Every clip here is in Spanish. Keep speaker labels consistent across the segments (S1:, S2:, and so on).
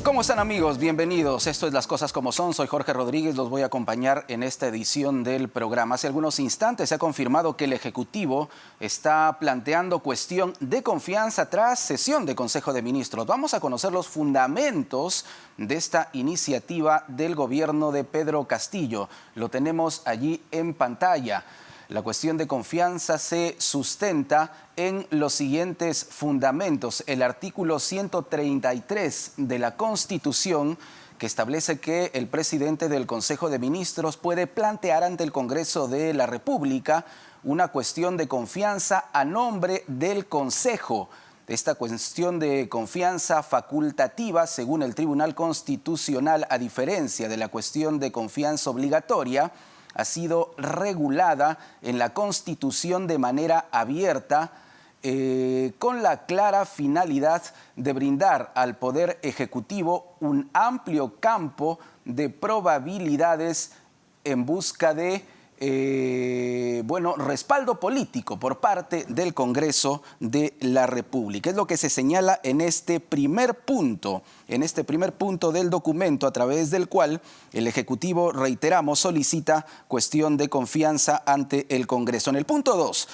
S1: ¿Cómo están, amigos? Bienvenidos. Esto es Las Cosas Como Son. Soy Jorge Rodríguez. Los voy a acompañar en esta edición del programa. Hace algunos instantes se ha confirmado que el Ejecutivo está planteando cuestión de confianza tras sesión de Consejo de Ministros. Vamos a conocer los fundamentos de esta iniciativa del gobierno de Pedro Castillo. Lo tenemos allí en pantalla. La cuestión de confianza se sustenta en los siguientes fundamentos. El artículo 133 de la Constitución, que establece que el presidente del Consejo de Ministros puede plantear ante el Congreso de la República una cuestión de confianza a nombre del Consejo. Esta cuestión de confianza facultativa, según el Tribunal Constitucional, a diferencia de la cuestión de confianza obligatoria, ha sido regulada en la Constitución de manera abierta, con la clara finalidad de brindar al Poder Ejecutivo un amplio campo de probabilidades en busca de respaldo político por parte del Congreso de la República. Es lo que se señala en este primer punto del documento, a través del cual el Ejecutivo, reiteramos, solicita cuestión de confianza ante el Congreso. En el punto 2,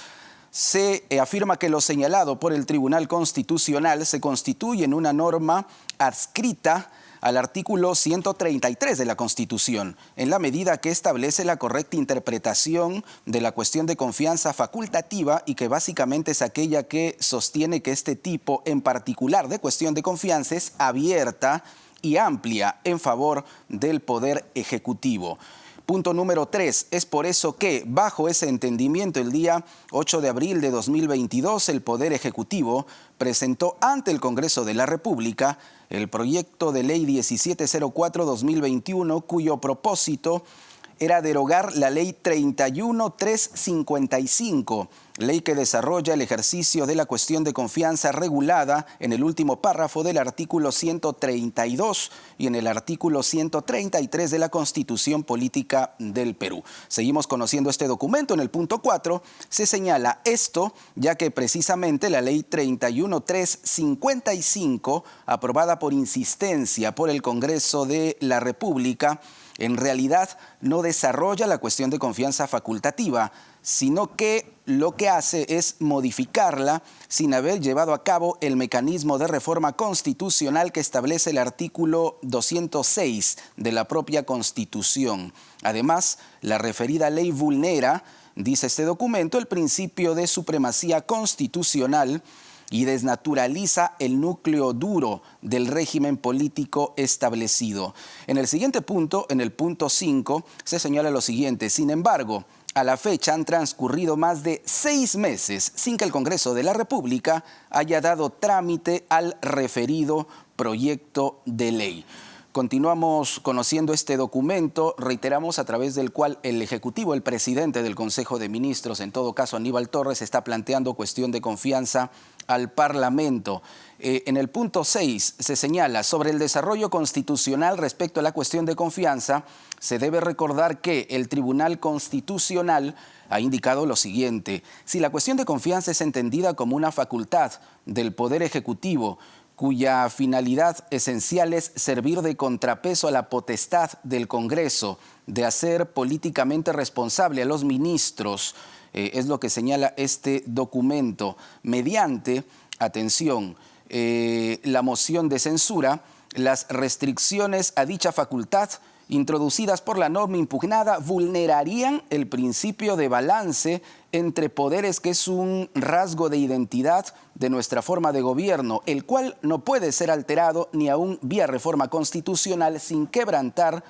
S1: se afirma que lo señalado por el Tribunal Constitucional se constituye en una norma adscrita al artículo 133 de la Constitución, en la medida que establece la correcta interpretación de la cuestión de confianza facultativa y que básicamente es aquella que sostiene que este tipo en particular de cuestión de confianza es abierta y amplia en favor del Poder Ejecutivo. Punto número 3, es por eso que, bajo ese entendimiento, el día 8 de abril de 2022, el Poder Ejecutivo presentó ante el Congreso de la República el proyecto de ley 1704-2021, cuyo propósito era derogar la ley 31355, ley que desarrolla el ejercicio de la cuestión de confianza regulada en el último párrafo del artículo 132 y en el artículo 133 de la Constitución Política del Perú. Seguimos conociendo este documento. En el punto 4 se señala esto, ya que precisamente la ley 31355, aprobada por insistencia por el Congreso de la República, en realidad no desarrolla la cuestión de confianza facultativa, sino que lo que hace es modificarla sin haber llevado a cabo el mecanismo de reforma constitucional que establece el artículo 206 de la propia Constitución. Además, la referida ley vulnera, dice este documento, el principio de supremacía constitucional y desnaturaliza el núcleo duro del régimen político establecido. En el siguiente punto, en el punto 5, se señala lo siguiente: sin embargo, a la fecha han transcurrido más de 6 meses sin que el Congreso de la República haya dado trámite al referido proyecto de ley. Continuamos conociendo este documento, reiteramos, a través del cual el Ejecutivo, el presidente del Consejo de Ministros, en todo caso Aníbal Torres, está planteando cuestión de confianza al Parlamento. En el punto 6 se señala: sobre el desarrollo constitucional respecto a la cuestión de confianza, se debe recordar que el Tribunal Constitucional ha indicado lo siguiente: si la cuestión de confianza es entendida como una facultad del Poder Ejecutivo, cuya finalidad esencial es servir de contrapeso a la potestad del Congreso de hacer políticamente responsable a los ministros, es lo que señala este documento, mediante, atención, la moción de censura, las restricciones a dicha facultad introducidas por la norma impugnada vulnerarían el principio de balance entre poderes, que es un rasgo de identidad de nuestra forma de gobierno, el cual no puede ser alterado ni aún vía reforma constitucional sin quebrantar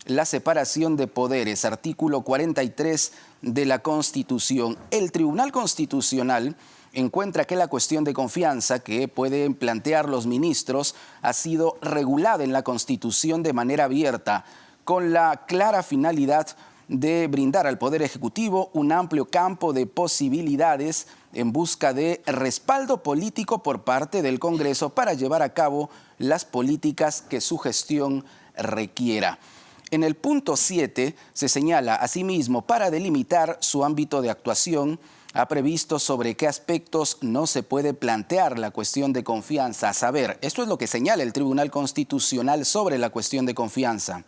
S1: la separación de poderes. Artículo 43 de la Constitución. El Tribunal Constitucional encuentra que la cuestión de confianza que pueden plantear los ministros ha sido regulada en la Constitución de manera abierta, con la clara finalidad de brindar al Poder Ejecutivo un amplio campo de posibilidades en busca de respaldo político por parte del Congreso para llevar a cabo las políticas que su gestión requiera. En el punto 7 se señala asimismo, para delimitar su ámbito de actuación, ha previsto sobre qué aspectos no se puede plantear la cuestión de confianza. A saber, esto es lo que señala el Tribunal Constitucional sobre la cuestión de confianza.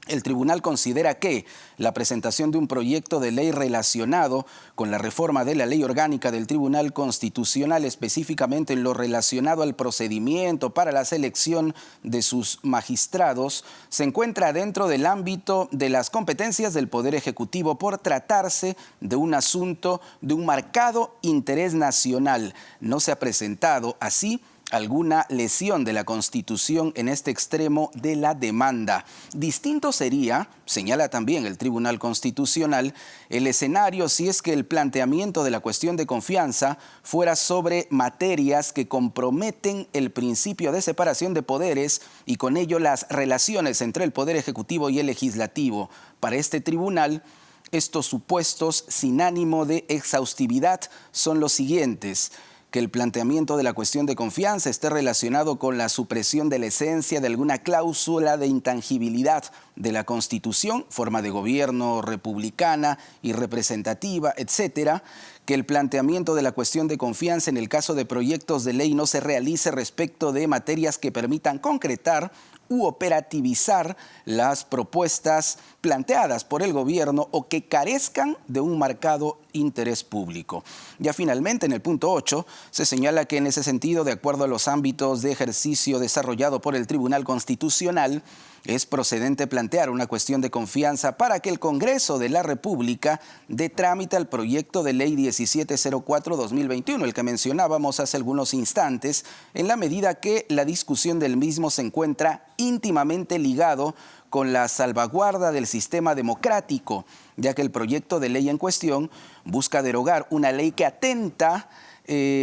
S1: El tribunal considera que la presentación de un proyecto de ley relacionado con la reforma de la Ley Orgánica del Tribunal Constitucional, específicamente en lo relacionado al procedimiento para la selección de sus magistrados, se encuentra dentro del ámbito de las competencias del Poder Ejecutivo por tratarse de un asunto de un marcado interés nacional. No se ha presentado así alguna lesión de la Constitución en este extremo de la demanda. Distinto sería, señala también el Tribunal Constitucional, el escenario si es que el planteamiento de la cuestión de confianza fuera sobre materias que comprometen el principio de separación de poderes y con ello las relaciones entre el Poder Ejecutivo y el Legislativo. Para este tribunal, estos supuestos sin ánimo de exhaustividad son los siguientes: que el planteamiento de la cuestión de confianza esté relacionado con la supresión de la esencia de alguna cláusula de intangibilidad de la Constitución, forma de gobierno republicana y representativa, etcétera; que el planteamiento de la cuestión de confianza en el caso de proyectos de ley no se realice respecto de materias que permitan concretar u operativizar las propuestas planteadas por el gobierno o que carezcan de un marcado interés público. Ya finalmente, en el punto 8, se señala que en ese sentido, de acuerdo a los ámbitos de ejercicio desarrollado por el Tribunal Constitucional, es procedente plantear una cuestión de confianza para que el Congreso de la República dé trámite al proyecto de ley 1704-2021, el que mencionábamos hace algunos instantes, en la medida que la discusión del mismo se encuentra íntimamente ligado con la salvaguarda del sistema democrático, ya que el proyecto de ley en cuestión busca derogar una ley que atenta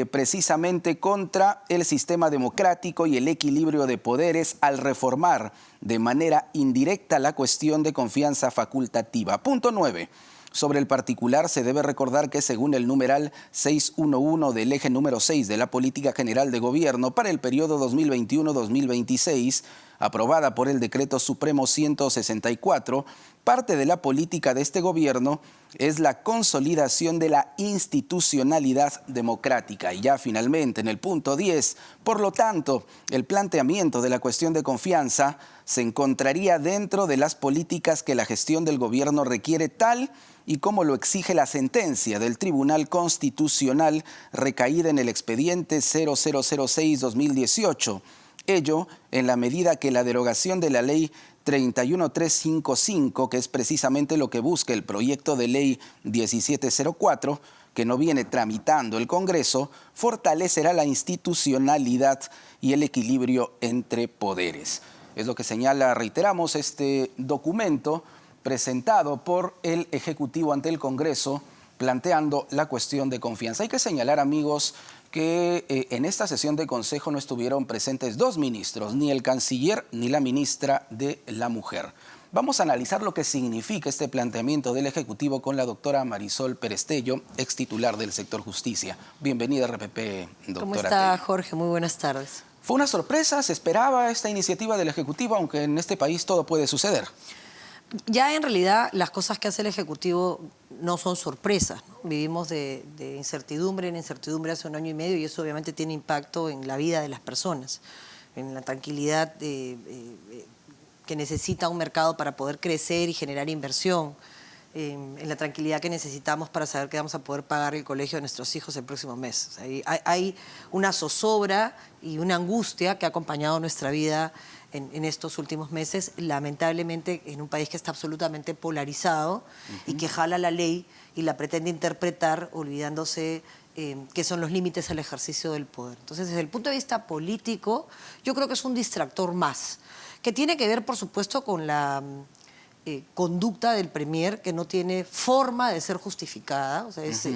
S1: precisamente contra el sistema democrático y el equilibrio de poderes al reformar de manera indirecta la cuestión de confianza facultativa. Punto 9. Sobre el particular, se debe recordar que según el numeral 611 del eje número 6 de la Política General de Gobierno para el periodo 2021-2026, aprobada por el Decreto Supremo 164, parte de la política de este gobierno es la consolidación de la institucionalidad democrática. Y ya finalmente, en el punto 10, por lo tanto, el planteamiento de la cuestión de confianza se encontraría dentro de las políticas que la gestión del gobierno requiere, tal y como lo exige la sentencia del Tribunal Constitucional recaída en el expediente 0006-2018. Ello en la medida que la derogación de la ley 31355, que es precisamente lo que busca el proyecto de ley 1704, que no viene tramitando el Congreso, fortalecerá la institucionalidad y el equilibrio entre poderes. Es lo que señala, reiteramos, este documento presentado por el Ejecutivo ante el Congreso, planteando la cuestión de confianza. Hay que señalar, amigos, que en esta sesión de Consejo no estuvieron presentes dos ministros, ni el canciller ni la ministra de la Mujer. Vamos a analizar lo que significa este planteamiento del Ejecutivo con la doctora Marisol Perestello, ex titular del sector justicia. Bienvenida a RPP, doctora.
S2: ¿Cómo está, Jorge? Muy buenas tardes.
S1: ¿Fue una sorpresa? ¿Se esperaba esta iniciativa del Ejecutivo, aunque en este país todo puede suceder?
S2: Ya en realidad las cosas que hace el Ejecutivo no son sorpresas, ¿no? Vivimos de incertidumbre en incertidumbre hace 1 año y medio y eso obviamente tiene impacto en la vida de las personas, en la tranquilidad que necesita un mercado para poder crecer y generar inversión, en la tranquilidad que necesitamos para saber que vamos a poder pagar el colegio de nuestros hijos el próximo mes. O sea, hay una zozobra y una angustia que ha acompañado nuestra vida en estos últimos meses, lamentablemente en un país que está absolutamente polarizado y que jala la ley y la pretende interpretar olvidándose qué son los límites al ejercicio del poder. Entonces, desde el punto de vista político, yo creo que es un distractor más, que tiene que ver, por supuesto, con la conducta del premier, que no tiene forma de ser justificada. O sea, es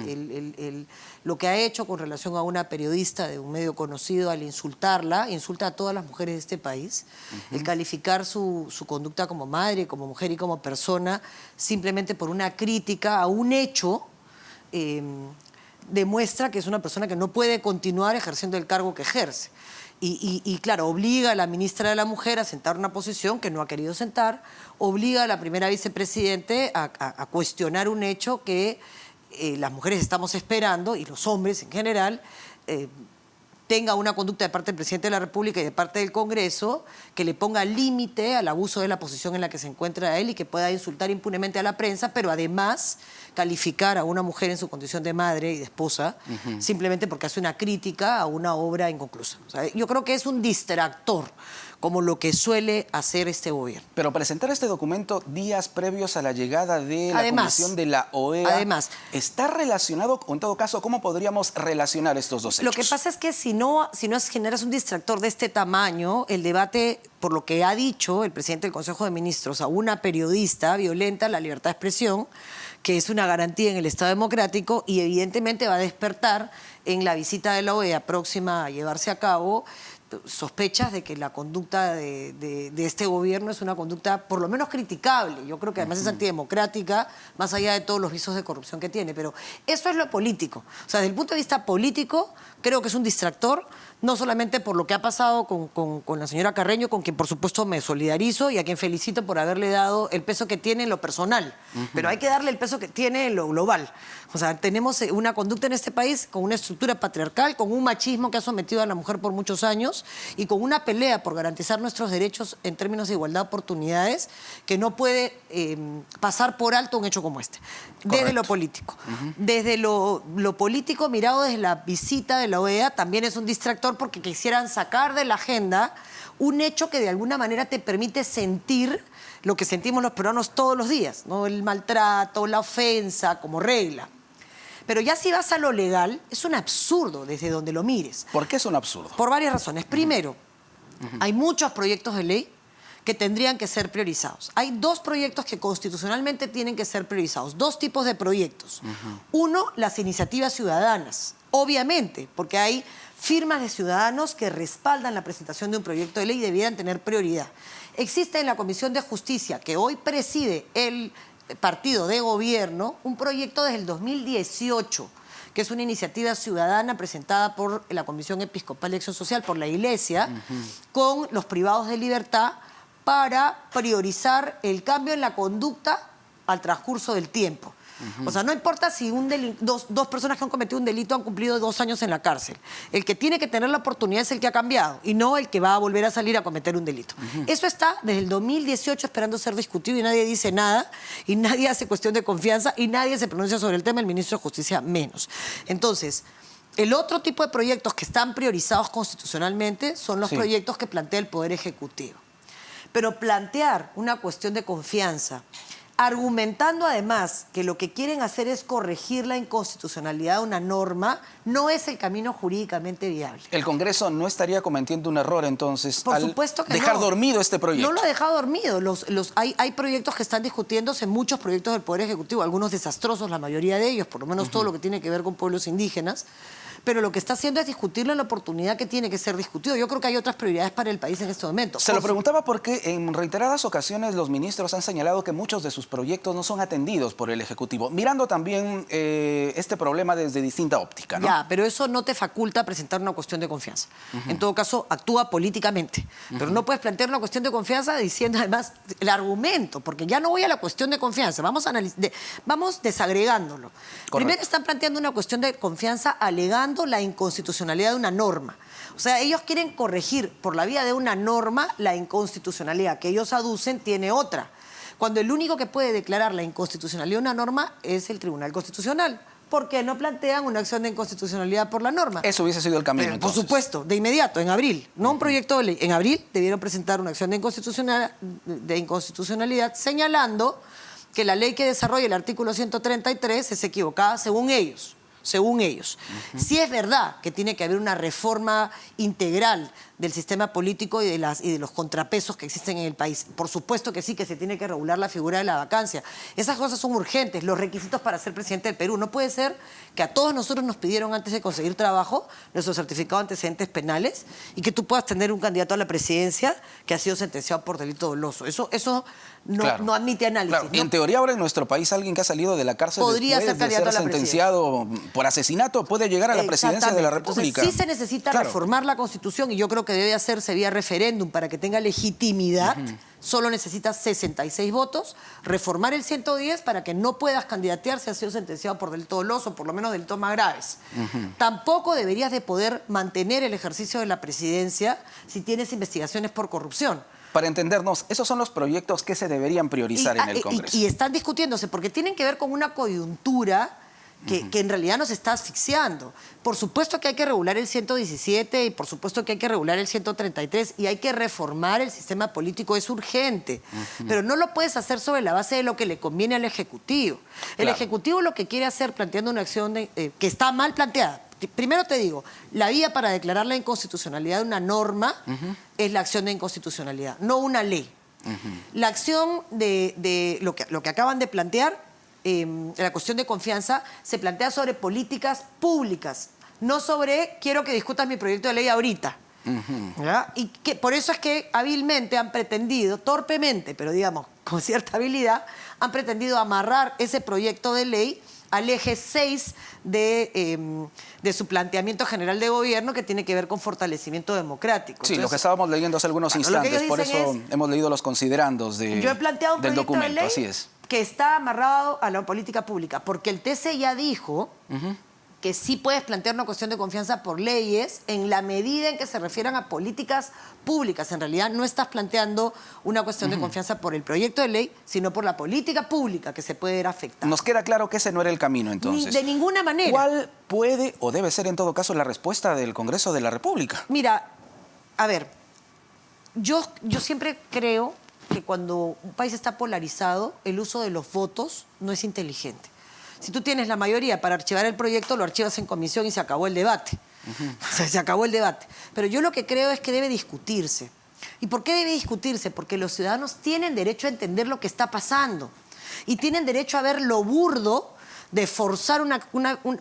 S2: lo que ha hecho con relación a una periodista de un medio conocido al insultarla, insulta a todas las mujeres de este país, el calificar su conducta como madre, como mujer y como persona, simplemente por una crítica a un hecho, demuestra que es una persona que no puede continuar ejerciendo el cargo que ejerce. Y claro, obliga a la ministra de la Mujer a sentar una posición que no ha querido sentar, obliga a la primera vicepresidente a cuestionar un hecho que las mujeres estamos esperando, y los hombres en general, tenga una conducta de parte del presidente de la República y de parte del Congreso que le ponga límite al abuso de la posición en la que se encuentra él y que pueda insultar impunemente a la prensa, pero además calificar a una mujer en su condición de madre y de esposa simplemente porque hace una crítica a una obra inconclusa. O sea, yo creo que es un distractor, como lo que suele hacer este gobierno.
S1: Pero presentar este documento días previos a la llegada de la Comisión de la OEA,
S2: además,
S1: ¿está relacionado, o en todo caso, cómo podríamos relacionar estos dos hechos?
S2: Lo que pasa es que si no generas un distractor de este tamaño, el debate, por lo que ha dicho el presidente del Consejo de Ministros a una periodista, violenta la libertad de expresión, que es una garantía en el Estado democrático, y evidentemente va a despertar en la visita de la OEA próxima a llevarse a cabo sospechas de que la conducta de este gobierno es una conducta por lo menos criticable. Yo creo que además es antidemocrática, más allá de todos los visos de corrupción que tiene. Pero eso es lo político. O sea, desde el punto de vista político, creo que es un distractor, no solamente por lo que ha pasado con la señora Carreño, con quien por supuesto me solidarizo y a quien felicito por haberle dado el peso que tiene en lo personal. Pero hay que darle el peso que tiene en lo global. O sea, tenemos una conducta en este país con una estructura patriarcal, con un machismo que ha sometido a la mujer por muchos años y con una pelea por garantizar nuestros derechos en términos de igualdad de oportunidades que no puede pasar por alto un hecho como este. Correcto. Desde lo político. Desde lo político, mirado desde la visita de la OEA, también es un distractor porque quisieran sacar de la agenda un hecho que de alguna manera te permite sentir lo que sentimos los peruanos todos los días, ¿no? El maltrato, la ofensa como regla. Pero ya si vas a lo legal, es un absurdo desde donde lo mires.
S1: ¿Por qué es un absurdo?
S2: Por varias razones. Primero, hay muchos proyectos de ley que tendrían que ser priorizados. Hay dos proyectos que constitucionalmente tienen que ser priorizados, dos tipos de proyectos. Uno, las iniciativas ciudadanas, obviamente, porque hay firmas de ciudadanos que respaldan la presentación de un proyecto de ley y debieran tener prioridad. Existe en la Comisión de Justicia, que hoy preside el partido de gobierno, un proyecto desde el 2018, que es una iniciativa ciudadana presentada por la Comisión Episcopal de Acción Social, por la Iglesia, con los privados de libertad para priorizar el cambio en la conducta al transcurso del tiempo. O sea, no importa si dos personas que han cometido un delito han cumplido 2 años en la cárcel. El que tiene que tener la oportunidad es el que ha cambiado y no el que va a volver a salir a cometer un delito. Eso está desde el 2018 esperando ser discutido y nadie dice nada y nadie hace cuestión de confianza y nadie se pronuncia sobre el tema, el ministro de Justicia menos. Entonces, el otro tipo de proyectos que están priorizados constitucionalmente son los proyectos que plantea el Poder Ejecutivo. Pero plantear una cuestión de confianza, argumentando además que lo que quieren hacer es corregir la inconstitucionalidad de una norma, no es el camino jurídicamente viable.
S1: ¿El Congreso no estaría cometiendo un error entonces
S2: Por supuesto que
S1: dejar
S2: no.
S1: dormido este proyecto?
S2: No lo ha dejado dormido. Hay proyectos que están discutiéndose, muchos proyectos del Poder Ejecutivo, algunos desastrosos, la mayoría de ellos, por lo menos todo lo que tiene que ver con pueblos indígenas, pero lo que está haciendo es discutirlo en la oportunidad que tiene que ser discutido. Yo creo que hay otras prioridades para el país en este momento.
S1: Se lo preguntaba porque en reiteradas ocasiones los ministros han señalado que muchos de sus proyectos no son atendidos por el Ejecutivo, mirando también este problema desde distinta óptica, ¿no?
S2: Ya, pero eso no te faculta presentar una cuestión de confianza. En todo caso, actúa políticamente. Pero no puedes plantear una cuestión de confianza diciendo además el argumento, porque ya no voy a la cuestión de confianza, vamos desagregándolo.
S1: Correcto.
S2: Primero están planteando una cuestión de confianza alegando la inconstitucionalidad de una norma. O sea, ellos quieren corregir por la vía de una norma la inconstitucionalidad que ellos aducen tiene otra. Cuando el único que puede declarar la inconstitucionalidad de una norma es el Tribunal Constitucional. ¿Por qué no plantean una acción de inconstitucionalidad por la norma?
S1: Eso hubiese sido el camino,
S2: Por supuesto, de inmediato, en abril. No un proyecto de ley. En abril debieron presentar una acción de inconstitucionalidad señalando que la ley que desarrolla el artículo 133 es equivocada según ellos. Sí es verdad que tiene que haber una reforma integral del sistema político y de los contrapesos que existen en el país. Por supuesto que sí, que se tiene que regular la figura de la vacancia. Esas cosas son urgentes, los requisitos para ser presidente del Perú. No puede ser que a todos nosotros nos pidieron antes de conseguir trabajo nuestro certificado de antecedentes penales y que tú puedas tener un candidato a la presidencia que ha sido sentenciado por delito doloso. Eso no admite análisis.
S1: Claro.
S2: ¿No?
S1: En teoría ahora en nuestro país alguien que ha salido de la cárcel
S2: podría
S1: después
S2: ser candidato
S1: de ser
S2: a la
S1: sentenciado por asesinato puede llegar a la presidencia de la República.
S2: Entonces, sí se necesita reformar la Constitución y yo creo que debe hacerse vía referéndum para que tenga legitimidad. Solo necesitas 66 votos, reformar el 110 para que no puedas candidatear si has sido sentenciado por delito doloso, por lo menos delitos más graves. Tampoco deberías de poder mantener el ejercicio de la presidencia si tienes investigaciones por corrupción.
S1: Para entendernos, esos son los proyectos que se deberían priorizar en el Congreso.
S2: Y están discutiéndose porque tienen que ver con una coyuntura que en realidad nos está asfixiando. Por supuesto que hay que regular el 117 y por supuesto que hay que regular el 133 y hay que reformar el sistema político, es urgente. Pero no lo puedes hacer sobre la base de lo que le conviene al Ejecutivo. El Ejecutivo lo que quiere hacer planteando una acción que está mal planteada. Primero te digo, la vía para declarar la inconstitucionalidad de una norma es la acción de inconstitucionalidad, no una ley. La acción de lo que acaban de plantear, la cuestión de confianza, se plantea sobre políticas públicas, no sobre quiero que discutas mi proyecto de ley ahorita. ¿Ya? Y que por eso es que hábilmente han pretendido, torpemente, pero digamos con cierta habilidad, han pretendido amarrar ese proyecto de ley al eje 6 de su planteamiento general de gobierno que tiene que ver con fortalecimiento democrático.
S1: Sí,
S2: entonces,
S1: lo que estábamos leyendo hace algunos instantes, por eso hemos leído los considerandos
S2: yo he planteado un
S1: del
S2: proyecto
S1: documento,
S2: de ley
S1: así es.
S2: Que está amarrado a la política pública, porque el TC ya dijo que sí puedes plantear una cuestión de confianza por leyes en la medida en que se refieran a políticas públicas. En realidad no estás planteando una cuestión de confianza por el proyecto de ley, sino por la política pública que se puede ver afectada.
S1: Nos queda claro que ese no era el camino, entonces.
S2: De ninguna manera.
S1: ¿Cuál puede o debe ser, en todo caso, la respuesta del Congreso de la República?
S2: Mira, a ver, yo siempre creo que cuando un país está polarizado, el uso de los votos no es inteligente. Si tú tienes la mayoría para archivar el proyecto, lo archivas en comisión y se acabó el debate. O sea, se acabó el debate. Pero yo lo que creo es que debe discutirse. ¿Y por qué debe discutirse? Porque los ciudadanos tienen derecho a entender lo que está pasando. Y tienen derecho a ver lo burdo de forzar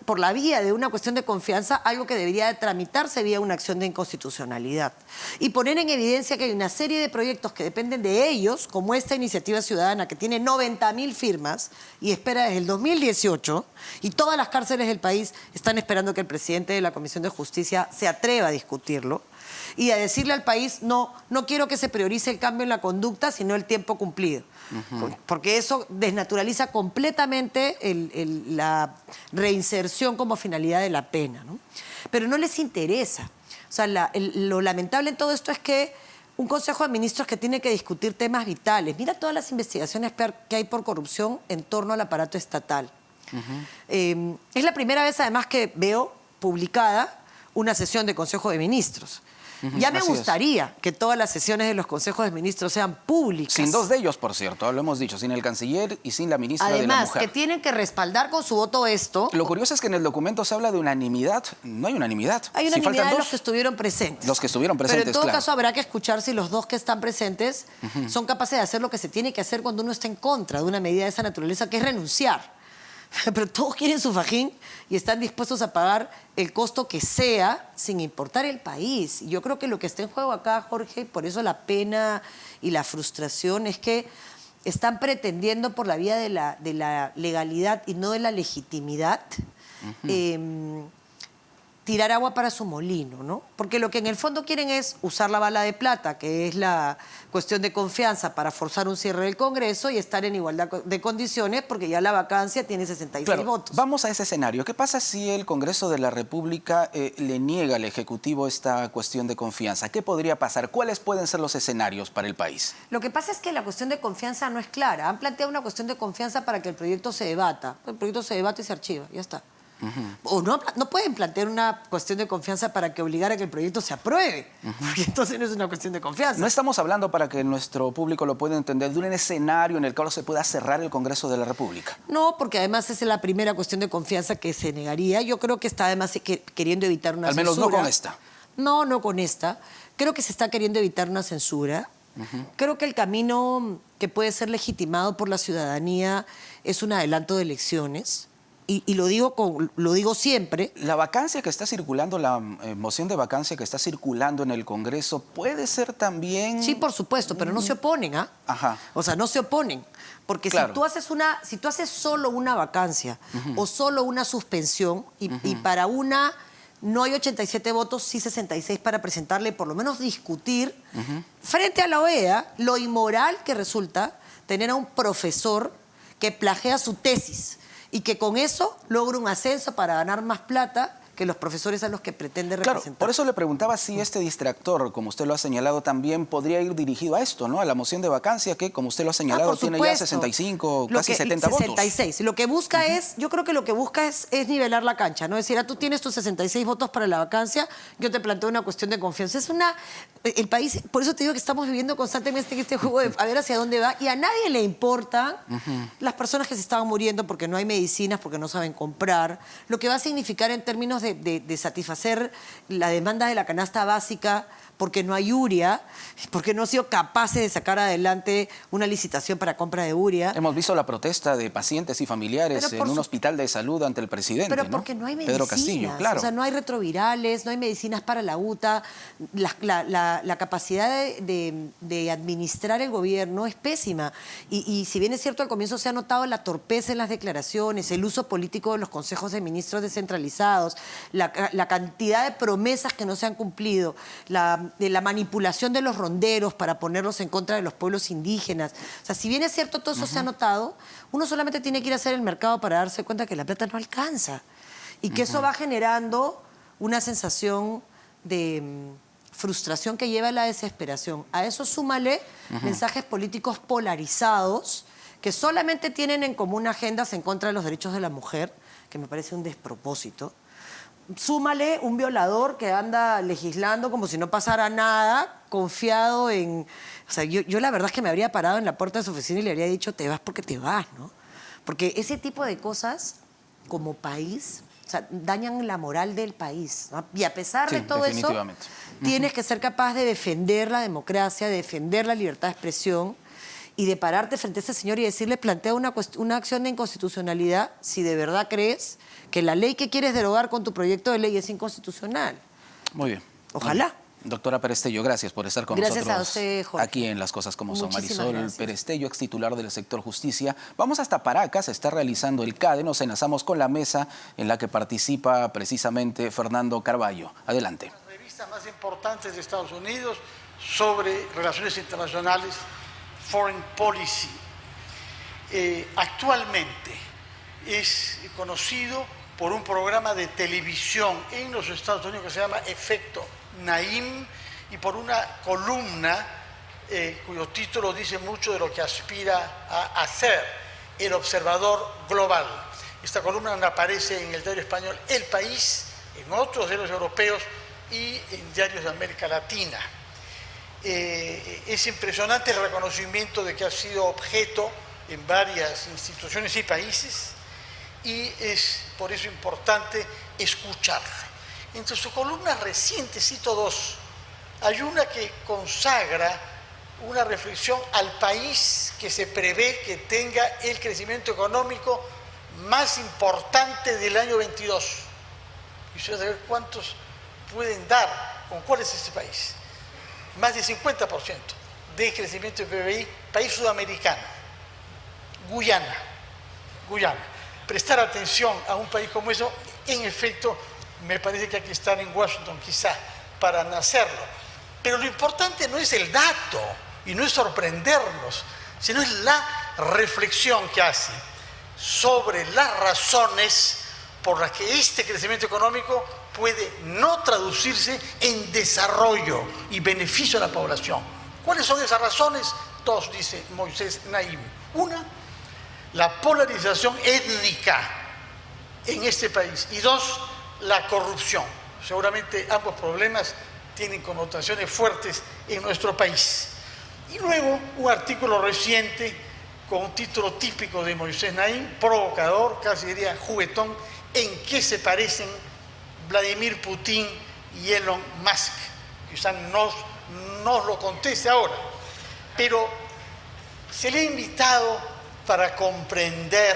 S2: por la vía de una cuestión de confianza algo que debería de tramitarse vía una acción de inconstitucionalidad. Y poner en evidencia que hay una serie de proyectos que dependen de ellos, como esta iniciativa ciudadana que tiene 90.000 firmas y espera desde el 2018, y todas las cárceles del país están esperando que el presidente de la Comisión de Justicia se atreva a discutirlo y a decirle al país, no quiero que se priorice el cambio en la conducta, sino el tiempo cumplido. Porque eso desnaturaliza completamente la reinserción como finalidad de la pena, ¿no? Pero no les interesa. O sea, lo lamentable en todo esto es que un Consejo de Ministros que tiene que discutir temas vitales. Mira todas las investigaciones que hay por corrupción en torno al aparato estatal. Es la primera vez, además, que veo publicada una sesión de Consejo de Ministros. Ya me gustaría que todas las sesiones de los consejos de ministros sean públicas.
S1: Sin dos de ellos, por cierto, lo hemos dicho, sin el canciller y sin la ministra de la Mujer.
S2: Además, que tienen que respaldar con su voto esto.
S1: Lo curioso es que en el documento se habla de unanimidad. No hay unanimidad.
S2: Hay unanimidad de los que estuvieron presentes.
S1: Los que estuvieron presentes,
S2: pero en todo
S1: claro.
S2: caso habrá que escuchar si los dos que están presentes son capaces de hacer lo que se tiene que hacer cuando uno está en contra de una medida de esa naturaleza, que es renunciar. Pero todos quieren su fajín y están dispuestos a pagar el costo que sea sin importar el país. Y yo creo que lo que está en juego acá, Jorge, y por eso la pena y la frustración, es que están pretendiendo por la vía de la legalidad y no de la legitimidad tirar agua para su molino, ¿no? Porque lo que en el fondo quieren es usar la bala de plata, que es la cuestión de confianza, para forzar un cierre del Congreso y estar en igualdad de condiciones, porque ya la vacancia tiene 66 votos.
S1: Vamos a ese escenario. ¿Qué pasa si el Congreso de la República le niega al Ejecutivo esta cuestión de confianza? ¿Qué podría pasar? ¿Cuáles pueden ser los escenarios para el país?
S2: Lo que pasa es que la cuestión de confianza no es clara. Han planteado una cuestión de confianza para que el proyecto se debata. El proyecto se debate y se archiva, ya está. O no pueden plantear una cuestión de confianza para que obligara a que el proyecto se apruebe, porque entonces no es una cuestión de confianza.
S1: No estamos hablando, para que nuestro público lo pueda entender, de un escenario en el cual se pueda cerrar el Congreso de la República.
S2: No, porque además esa es la primera cuestión de confianza que se negaría. Yo creo que está además queriendo evitar una censura.
S1: Al menos no con esta.
S2: No con esta. Creo que se está queriendo evitar una censura. Creo que el camino que puede ser legitimado por la ciudadanía es un adelanto de elecciones. y lo digo siempre.
S1: La vacancia que está circulando, la moción de vacancia que está circulando en el Congreso, ¿puede ser también...?
S2: Sí, por supuesto, pero no se oponen, ¿ah?
S1: Ajá.
S2: O sea, no se oponen. Porque
S1: claro.
S2: si tú haces solo una vacancia o solo una suspensión y para una no hay 87 votos, sí 66 para presentarle, por lo menos discutir frente a la OEA lo inmoral que resulta tener a un profesor que plagia su tesis y que con eso logra un ascenso para ganar más plata que los profesores a los que pretende representar.
S1: Claro, por eso le preguntaba si este distractor, como usted lo ha señalado también, podría ir dirigido a esto, ¿no? A la moción de vacancia que, como usted lo ha señalado, tiene ya 65, casi 70 votos.
S2: 66. Lo que busca es, yo creo que lo que busca es nivelar la cancha, ¿no? Es decir, tú tienes tus 66 votos para la vacancia, yo te planteo una cuestión de confianza. El país, por eso te digo que estamos viviendo constantemente en este juego de a ver hacia dónde va, y a nadie le importan las personas que se estaban muriendo porque no hay medicinas, porque no saben comprar, lo que va a significar en términos de satisfacer la demanda de la canasta básica, porque no hay urea, porque no han sido capaces de sacar adelante una licitación para compra de urea.
S1: Hemos visto la protesta de pacientes y familiares en un hospital de salud ante el presidente,
S2: pero porque no hay medicinas.
S1: Pedro Castillo, claro.
S2: O sea, no hay retrovirales, no hay medicinas para la UTA. La capacidad de administrar el gobierno es pésima. Y si bien es cierto, al comienzo se ha notado la torpeza en las declaraciones, el uso político de los consejos de ministros descentralizados, la cantidad de promesas que no se han cumplido, de la manipulación de los ronderos para ponerlos en contra de los pueblos indígenas. O sea, si bien es cierto, todo eso se ha notado, uno solamente tiene que ir a hacer el mercado para darse cuenta que la plata no alcanza y que eso va generando una sensación de frustración que lleva a la desesperación. A eso súmale mensajes políticos polarizados que solamente tienen en común agendas en contra de los derechos de la mujer, que me parece un despropósito. Súmale un violador que anda legislando como si no pasara nada, confiado en... O sea, yo la verdad es que me habría parado en la puerta de su oficina y le habría dicho, te vas porque te vas, ¿no? Porque ese tipo de cosas, como país, o sea, dañan la moral del país, ¿no? Y a pesar de todo eso, tienes que ser capaz de defender la democracia, de defender la libertad de expresión y de pararte frente a ese señor y decirle, plantea una acción de inconstitucionalidad si de verdad crees que la ley que quieres derogar con tu proyecto de ley es inconstitucional.
S1: Muy bien.
S2: Ojalá.
S1: Doctora Perestello, gracias por estar con nosotros
S2: a usted, Jorge.
S1: aquí en Las Cosas Como Son.
S2: Muchísimas
S1: Marisol
S2: gracias.
S1: Perestello, ex titular del sector justicia. Vamos hasta Paracas, se está realizando el CADE, nos enlazamos con la mesa en la que participa precisamente Fernando Carballo. Adelante.
S3: Las revistas más importantes de Estados Unidos sobre relaciones internacionales, Foreign Policy. Actualmente es conocido por un programa de televisión en los Estados Unidos que se llama Efecto Naim y por una columna cuyo título dice mucho de lo que aspira a hacer el observador global. Esta columna aparece en el diario español El País, en otros diarios europeos y en diarios de América Latina. Es impresionante el reconocimiento de que ha sido objeto en varias instituciones y países y es por eso importante escucharlo. Entre sus columnas recientes, cito dos, hay una que consagra una reflexión al país que se prevé que tenga el crecimiento económico más importante del año 22. Y ustedes saben cuántos pueden dar, con cuál es este país. Más del 50% de crecimiento de PBI, país sudamericano, Guyana. Prestar atención a un país como eso, en efecto, me parece que hay que estar en Washington quizá para hacerlo. Pero lo importante no es el dato y no es sorprendernos, sino es la reflexión que hace sobre las razones por las que este crecimiento económico puede no traducirse en desarrollo y beneficio a la población. ¿Cuáles son esas razones? Dos, dice Moisés Naim. Una, la polarización étnica en este país. Y dos, la corrupción. Seguramente ambos problemas tienen connotaciones fuertes en nuestro país. Y luego un artículo reciente con un título típico de Moisés Naim, provocador, casi diría juguetón, en qué se parecen Vladimir Putin y Elon Musk. Quizás nos lo conteste ahora, pero se le ha invitado para comprender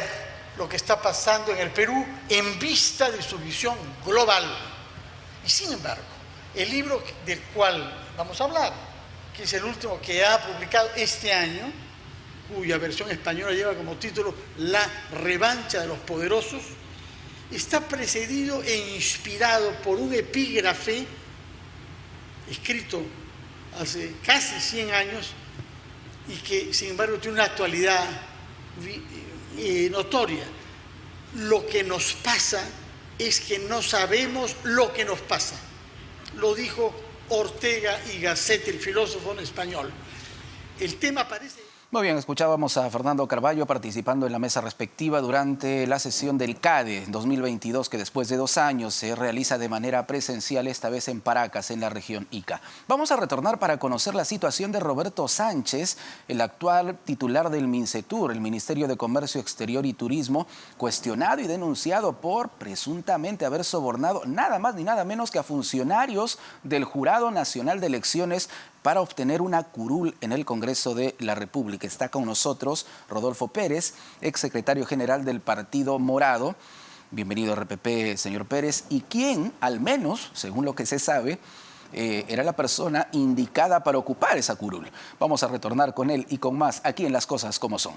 S3: lo que está pasando en el Perú en vista de su visión global. Y sin embargo, el libro del cual vamos a hablar, que es el último que ha publicado este año, cuya versión española lleva como título La revancha de los poderosos, está precedido e inspirado por un epígrafe escrito hace casi 100 años y que, sin embargo, tiene una actualidad notoria. Lo que nos pasa es que no sabemos lo que nos pasa. Lo dijo Ortega y Gasset, el filósofo español. El tema parece...
S1: Muy bien, escuchábamos a Fernando Carballo participando en la mesa respectiva durante la sesión del CADE 2022, que después de 2 años se realiza de manera presencial, esta vez en Paracas, en la región Ica. Vamos a retornar para conocer la situación de Roberto Sánchez, el actual titular del MINCETUR, el Ministerio de Comercio Exterior y Turismo, cuestionado y denunciado por presuntamente haber sobornado nada más ni nada menos que a funcionarios del Jurado Nacional de Elecciones para obtener una curul en el Congreso de la República. Está con nosotros Rodolfo Pérez, exsecretario general del Partido Morado. Bienvenido a RPP, señor Pérez. Y quien, al menos, según lo que se sabe, era la persona indicada para ocupar esa curul. Vamos a retornar con él y con más aquí en Las Cosas Como Son.